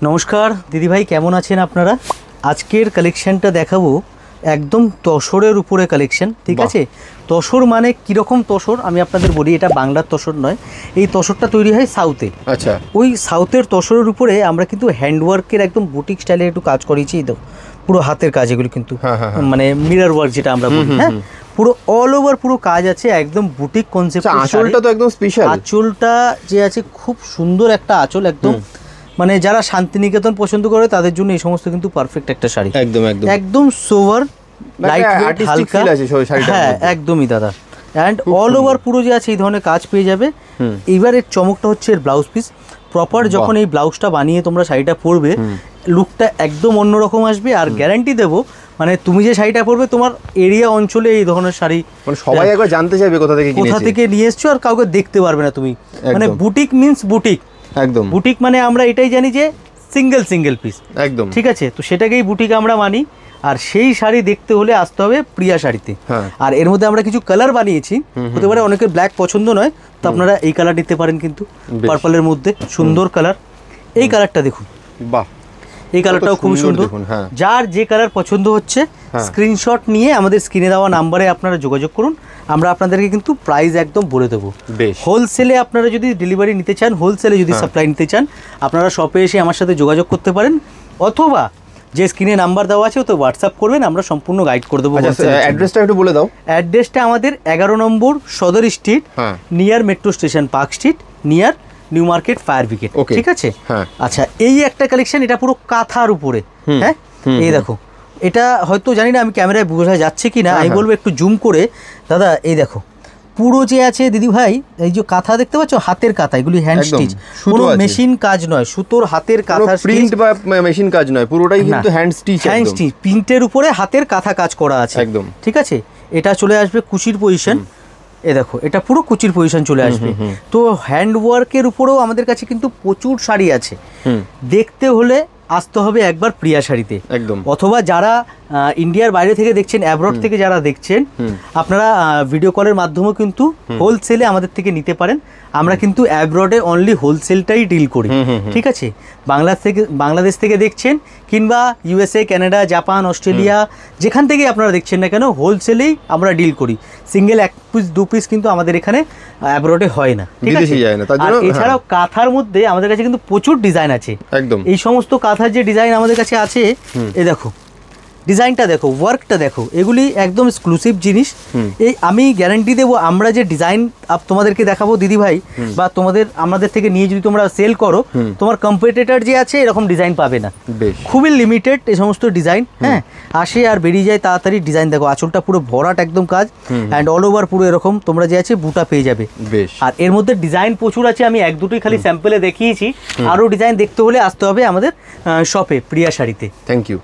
নমস্কার দিদিভাই, কেমন আছেন আপনারা? আজকের কালেকশনটা দেখাবো একদম তসরের উপরে কালেকশন, ঠিক আছে? তসর মানে কীরকম তসর আমি আপনাদের বলি, এটা বাংলার তসর নয়, এই তসরটা তৈরি হয় সাউথে। আচ্ছা, ওই সাউথের তসরের উপরে আমরা কিন্তু হ্যান্ডওয়ার্কের একদম বুটিক স্টাইলে একটু কাজ করেছি। তো পুরো হাতের কাজ, এগুলো কিন্তু মানে মিরর ওয়ার্ক যেটা আমরা বলি, হ্যাঁ, পুরো অল ওভার পুরো কাজ আছে, একদম বুটিক কনসেপ্ট। আঁচলটা তো একদম স্পেশাল, আঁচলটা যে আছে খুব সুন্দর একটা আঁচল, একদম মানে যারা শান্তিনিকেতন পছন্দ করে তাদের জন্য এই সমস্ত কিন্তু পারফেক্ট একটা শাড়ি। একদম একদম একদম সোভার, লাইট ওয়েট, হালকা, হ্যাঁ একদমই দাদা। অ্যান্ড অল ওভার পুরো যে আছে এই ধরনের কাজ পেয়ে যাবে। এবার এর চমকটা হচ্ছে এর ব্লাউজ পিস। প্রপার যখন এই ব্লাউজটা বানিয়ে তোমরা শাড়িটা পরবে, লুকটা একদম অন্যরকম আসবে। আর গ্যারান্টি দেবো, মানে তুমি যে শাড়িটা পরবে তোমার এরিয়া অঞ্চলে এই ধরনের শাড়ি মানে সবাই একবার জানতে চাইবে কোথা থেকে নিয়ে এসছো, আর কাউকে দেখতে পারবে না তুমি। মানে বুটিক মিন্স বুটিক, একদম বুটিক মানে আমরা এটাই জানি যে সিঙ্গেল পিস, একদম ঠিক আছে। তো সেটাকেই বুটিক আমরা মানি। আর সেই শাড়ি দেখতে হলে আসতে হবে প্রিয়া শাড়িতে। আর এর মধ্যে আমরা কিছু কালার বানিয়েছি, হতে পারে অনেকের ব্ল্যাক পছন্দ নয়, তো আপনারা এই কালার নিতে পারেন, কিন্তু পার্পলের মধ্যে সুন্দর কালার। এই কালারটা দেখুন, বাহ, এই কালারটাও খুব সুন্দর। যার যে কালার পছন্দ হচ্ছে স্ক্রিনশট নিয়ে আমাদের স্ক্রিনে দেওয়া নাম্বারে আপনারা যোগাযোগ করুন, আমরা আপনাদেরকে কিন্তু প্রাইস একদম বলে দেবো। হোলসেলে আপনারা যদি ডেলিভারি নিতে চান, হোলসেলে যদি সাপ্লাই নিতে চান, আপনারা শপে এসে আমার সাথে যোগাযোগ করতে পারেন, অথবা যে স্ক্রিনে নাম্বার দেওয়া আছে ওতে হোয়াটসঅ্যাপ করবেন, আমরা সম্পূর্ণ গাইড করে দেবো। অ্যাড্রেসটা একটু বলে দাও। অ্যাড্রেসটা আমাদের 11 নম্বর সদর street, near metro station, park street, near new market, fire brigade, ঠিক আছে? আচ্ছা, এই একটা কালেকশন, এটা পুরো কাঁথার উপরে, হ্যাঁ এই দেখো, এটা হয়তো জানি না আমি ক্যামেরায় বোঝা যাচ্ছে কি না, আমি বলবো একটু জুম করে। দাদা এই দেখো, পুরো যে আছে দিদি ভাই, এই যে কাঁথা দেখতে পাচ্ছ, হাতের কাঁথা, এগুলি হ্যান্ড স্টিচ, কোনো মেশিন কাজ নয়, সুতোর হাতের কাঁথা, প্রিন্ট বা মেশিন কাজ নয়, পুরোটাই কিন্তু হ্যান্ড স্টিচ, প্রিন্টের উপরে হাতের কাঁথা কাজ করা আছে, একদম ঠিক আছে। এটা চলে আসবে কুচির পজিশন, এ দেখো এটা পুরো কুচির পজিশন চলে আসবে। তো হ্যান্ড ওয়ার্কের উপরেও আমাদের কাছে কিন্তু প্রচুর শাড়ি আছে, দেখতে হলে আসতে হবে একবার প্রিয়া শাড়িতে, একদম। অথবা যারা ইন্ডিয়ার বাইরে থেকে দেখছেন, অ্যাব্রড থেকে যারা দেখছেন, আপনারা ভিডিও কলের মাধ্যমেও কিন্তু হোলসেলে আমাদের থেকে নিতে পারেন। আমরা কিন্তু অ্যাব্রডে অনলি হোলসেলটাই ডিল করি, ঠিক আছে? বাংলাদেশ থেকে দেখছেন, কিংবা ইউএসএ, কানাডা, জাপান, অস্ট্রেলিয়া, যেখান থেকেই আপনারা দেখছেন না কেন, হোলসেলেই আমরা ডিল করি। সিঙ্গেল 1 পিস 2 পিস কিন্তু আমাদের এখানে অ্যাব্রডে হয় না, ঠিক আছে? আর এছাড়াও কাঁথার মধ্যে আমাদের কাছে কিন্তু প্রচুর ডিজাইন আছে, একদম। এই সমস্ত কাঁথার যে ডিজাইন আমাদের কাছে আছে, এ দেখো ডিজাইনটা দেখো, ওয়ার্কটা দেখো, এগুলি একদম এক্সক্লুসিভ জিনিস। এই আমি গ্যারান্টি দেবো, আমরা যে ডিজাইন তোমাদেরকে দেখাবো দিদি ভাই, বা আমাদের থেকে নিয়ে যদি তোমরা সেল করো, তোমার কম্পিটিটর যে আছে এরকম ডিজাইন পাবে না, খুবই লিমিটেড এই সমস্ত ডিজাইন, হ্যাঁ, আসে আর বেরিয়ে যায় তাড়াতাড়ি। ডিজাইন দেখো, আঁচলটা পুরো ভরাট একদম কাজ, অ্যান্ড অল ওভার পুরো এরকম তোমরা যে আছে বুটা পেয়ে যাবে। আর এর মধ্যে ডিজাইন প্রচুর আছে, আমি 1-2টোই খালি স্যাম্পলে দেখিয়েছি, আরও ডিজাইন দেখতে হলে আসতে হবে আমাদের শপে, প্রিয়া শাড়িতে। Thank you.